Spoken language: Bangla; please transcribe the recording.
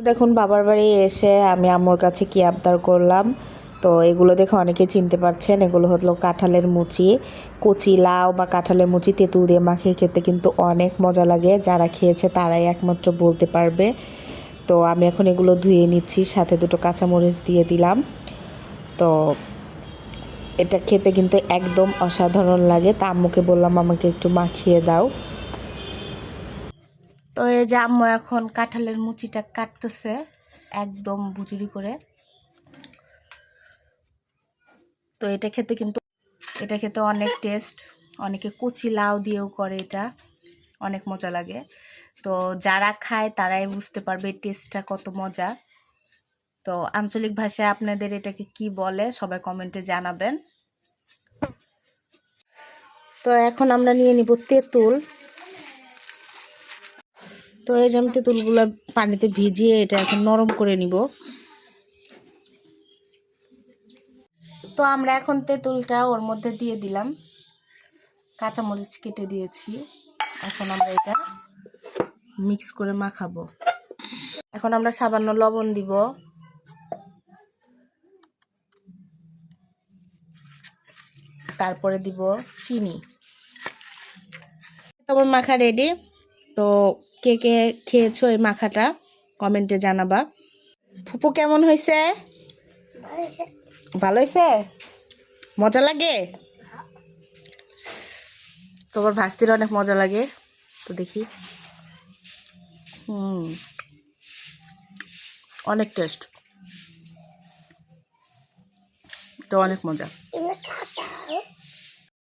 দেখুন বাবার বাড়ি এসে আমি আম্মুর কাছে কি আবদার করলাম। তো এগুলো দেখে অনেকে চিনতে পারছেন, এগুলো হলো কাঁঠালের মুচি। কচি লাউ বা কাঁঠালের মুচি তেঁতুল দিয়ে মাখিয়ে খেতে কিন্তু অনেক মজা লাগে, যারা খেয়েছে তারাই একমাত্র বলতে পারবে। তো আমি এখন এগুলো ধুয়ে নিচ্ছি, সাথে দুটো কাঁচামরিচ দিয়ে দিলাম। তো এটা খেতে কিন্তু একদম অসাধারণ লাগে। তা আম্মুকে বললাম আমাকে একটু মাখিয়ে দাও। তো এই যে আম্মু এখন কাঁঠালের মুচিটা কাটতেছে একদম বুজুরি করে। তো এটা খেতে অনেক টেস্ট। অনেকে কচি লাউ দিয়েও করে, এটা অনেক মজা লাগে। তো যারা খায় তারাই বুঝতে পারবে টেস্টটা কত মজা। তো আঞ্চলিক ভাষায় আপনাদের এটাকে কি বলে সবাই কমেন্টে জানাবেন। তো এখন আমরা নিয়ে নিব তেঁতুল। তো এই যে আমি তেঁতুলগুলো পানিতে ভিজিয়ে এটা এখন নরম করে নিব। তো আমরা এখন তেঁতুলটা ওর মধ্যে দিয়ে দিলাম, কাঁচামরিচ কেটে দিয়েছি। এখন আমরা এটা মিক্স করে মাখাবো। এখন আমরা সামান্য লবণ দিব, তারপরে দিব চিনি। তোমার মাখা রেডি। তো কে কে খেয়েছো এই মাখাটা কমেন্টে জানাবা। ফুপু কেমন হয়েছে? ভালো হয়েছে? মজা লাগে? তোমার ভাস্তির অনেক মজা লাগে। তো দেখি, অনেক টেস্ট, তো অনেক মজা।